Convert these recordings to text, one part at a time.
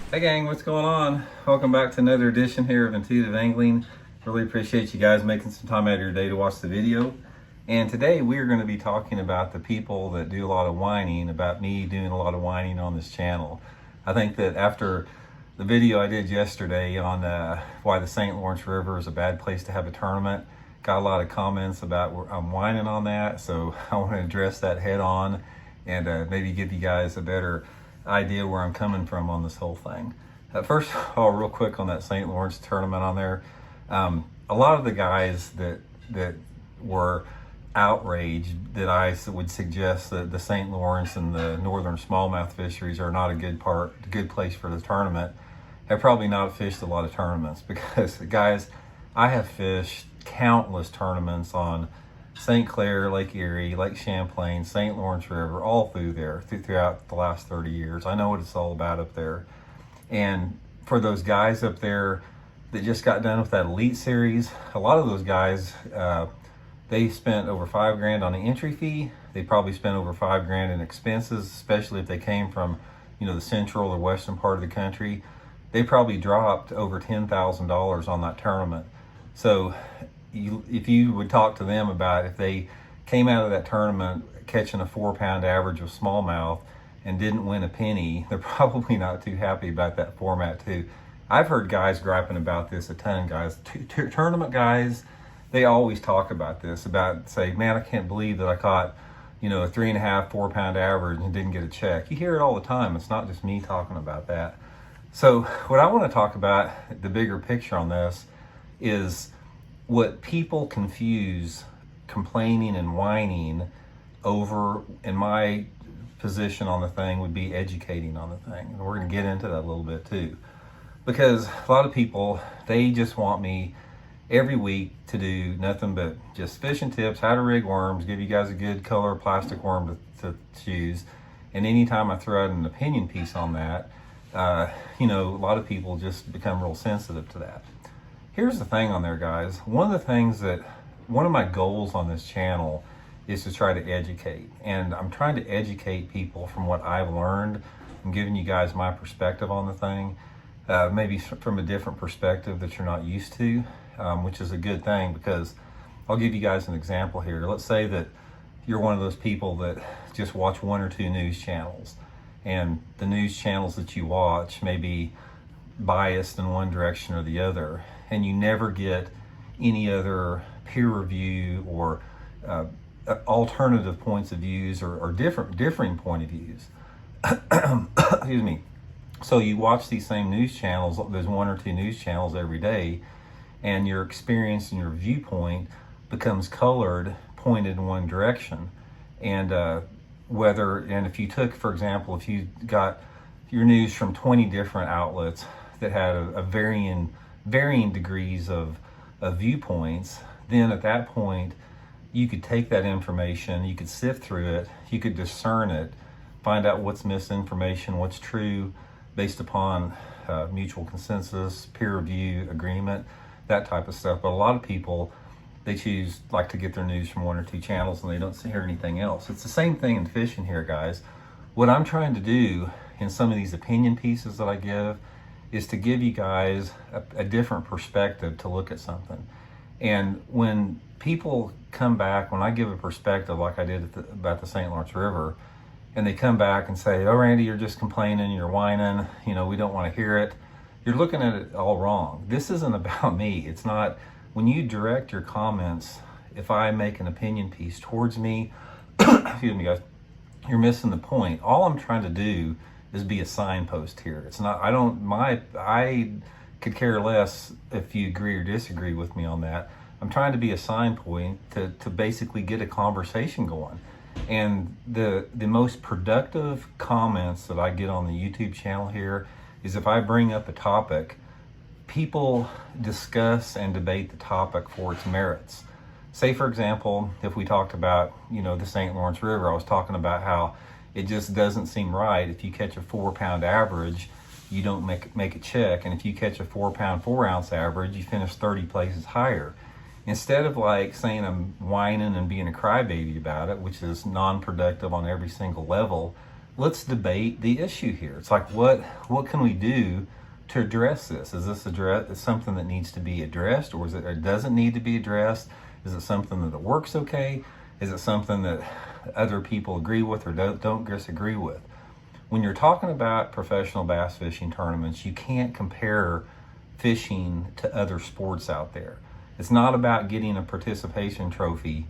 Hey gang, what's going on? Welcome back to another edition here of Intuitive Angling. Really appreciate you guys making some time out of your day to watch the video. And today we are going to be talking about the people that do a lot of whining, about me doing a lot of whining on this channel. I think that after the video I did yesterday on why the St. Lawrence River is a bad place to have a tournament, got a lot of comments about I'm whining on that, so I want to address that head on and maybe give you guys a better idea where I'm coming from on this whole thing. First of all, real quick on that St. Lawrence tournament on there, a lot of the guys that were outraged that I would suggest that the St. Lawrence and the northern smallmouth fisheries are not a good place for the tournament, have probably not fished a lot of tournaments, because guys, I have fished countless tournaments on St. Clair, Lake Erie, Lake Champlain, St. Lawrence River, all through there, throughout the last 30 years. I know what it's all about up there. And for those guys up there that just got done with that Elite Series, a lot of those guys, they spent over $5 grand on the entry fee. They probably spent over $5 grand in expenses, especially if they came from, the central or western part of the country. They probably dropped over $10,000 on that tournament. So if you would talk to them about if they came out of that tournament catching a 4-pound average of smallmouth and didn't win a penny, they're probably not too happy about that format too. I've heard guys griping about this a ton, guys. Tournament guys, they always talk about this, about say, man, I can't believe that I caught, a 3.5, 4-pound average and didn't get a check. You hear it all the time. It's not just me talking about that. So what I want to talk about, the bigger picture on this, is what people confuse complaining and whining over, in my position on the thing, would be educating on the thing. And we're going to get into that a little bit too. Because a lot of people, they just want me every week to do nothing but just fishing tips, how to rig worms, give you guys a good color plastic worm to choose. And anytime I throw out an opinion piece on that, a lot of people just become real sensitive to that. Here's the thing on there, guys. One of my goals on this channel is to try to educate. And I'm trying to educate people from what I've learned. I'm giving you guys my perspective on the thing, maybe from a different perspective that you're not used to, which is a good thing, because I'll give you guys an example here. Let's say that you're one of those people that just watch 1 or 2 news channels, and the news channels that you watch may be biased in one direction or the other, and you never get any other peer review or alternative points of views or differing point of views. Excuse me. So you watch these same news channels, there's 1 or 2 news channels every day, and your experience and your viewpoint becomes colored, pointed in one direction. And if you took, for example, if you got your news from 20 different outlets that had a varying degrees of viewpoints, then at that point you could take that information, you could sift through it, you could discern it, find out what's misinformation, what's true, based upon mutual consensus, peer review, agreement, that type of stuff. But a lot of people, they like to get their news from 1 or 2 channels, and they don't hear anything else. It's the same thing in fishing here, guys. What I'm trying to do in some of these opinion pieces that I give is to give you guys a different perspective to look at something. And when people come back, when I give a perspective like I did about the St. Lawrence River, and they come back and say, oh, Randy, you're just complaining, you're whining, we don't want to hear it, you're looking at it all wrong. This isn't about me. It's not. When you direct your comments, if I make an opinion piece towards me, excuse me, guys, you're missing the point. All I'm trying to do is be a signpost here. It's not, I could care less if you agree or disagree with me on that. I'm trying to be a sign point to basically get a conversation going. And the most productive comments that I get on the YouTube channel here is if I bring up a topic, people discuss and debate the topic for its merits. Say, for example, if we talked about, the St. Lawrence River, I was talking about how it just doesn't seem right. If you catch a 4-pound average, you don't make a check. And if you catch a 4-pound, 4-ounce average, you finish 30 places higher. Instead of like saying I'm whining and being a crybaby about it, which is non-productive on every single level, let's debate the issue here. It's like, what can we do to address this? Is this something that needs to be addressed, or doesn't need to be addressed? Is it something that works okay? Is it something that other people agree with or don't disagree with? When you're talking about professional bass fishing tournaments, you can't compare fishing to other sports out there. It's not about getting a participation trophy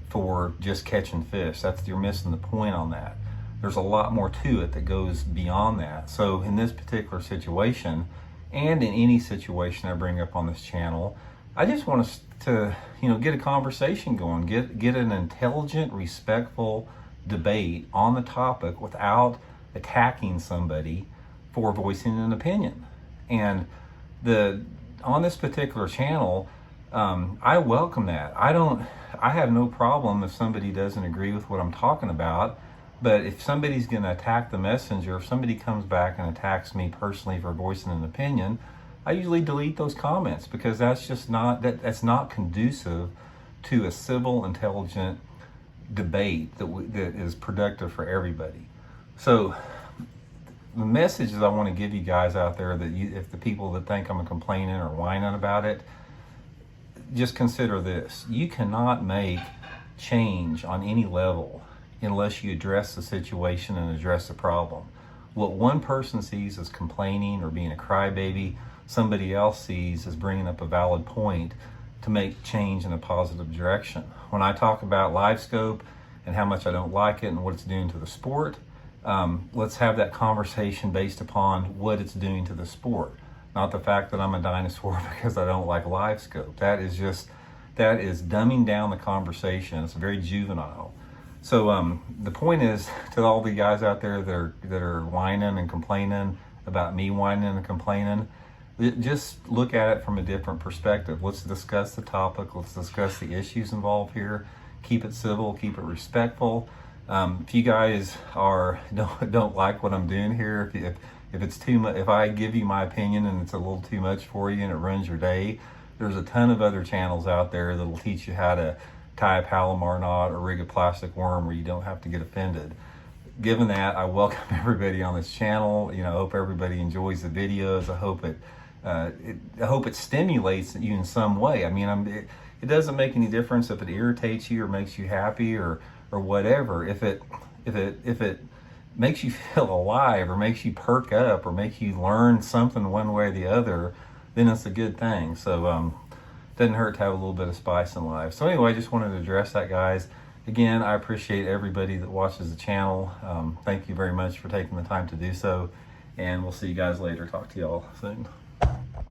for just catching fish. You're missing the point on that. There's a lot more to it that goes beyond that. So in this particular situation, and in any situation I bring up on this channel, I just want us to, get a conversation going, get an intelligent, respectful debate on the topic without attacking somebody for voicing an opinion. And on this particular channel, I welcome that. I have no problem if somebody doesn't agree with what I'm talking about. But if somebody's going to attack the messenger, if somebody comes back and attacks me personally for voicing an opinion, I usually delete those comments, because that's just that's not conducive to a civil, intelligent debate that is productive for everybody. So the messages I want to give you guys out there, that if the people that think I'm complaining or whining about it, just consider this: you cannot make change on any level unless you address the situation and address the problem. What one person sees as complaining or being a crybaby, somebody else sees as bringing up a valid point to make change in a positive direction. When I talk about LiveScope and how much I don't like it and what it's doing to the sport, let's have that conversation based upon what it's doing to the sport, not the fact that I'm a dinosaur because I don't like LiveScope. That is dumbing down the conversation. It's very juvenile. So the point is, to all the guys out there that are whining and complaining about me whining and complaining, just look at it from a different perspective. Let's discuss the topic. Let's discuss the issues involved here. Keep it civil. Keep it respectful. If you guys don't like what I'm doing here, if it's too much, if I give you my opinion and it's a little too much for you and it ruins your day, there's a ton of other channels out there that'll teach you how to tie a Palomar knot or rig a plastic worm where you don't have to get offended. Given that, I welcome everybody on this channel. I hope everybody enjoys the videos. I hope it stimulates you in some way. I mean, it doesn't make any difference if it irritates you or makes you happy or whatever. If it makes you feel alive or makes you perk up or makes you learn something one way or the other, then it's a good thing. So doesn't hurt to have a little bit of spice in life. So anyway, I just wanted to address that, guys. Again, I appreciate everybody that watches the channel. Thank you very much for taking the time to do so, and we'll see you guys later. Talk to y'all soon.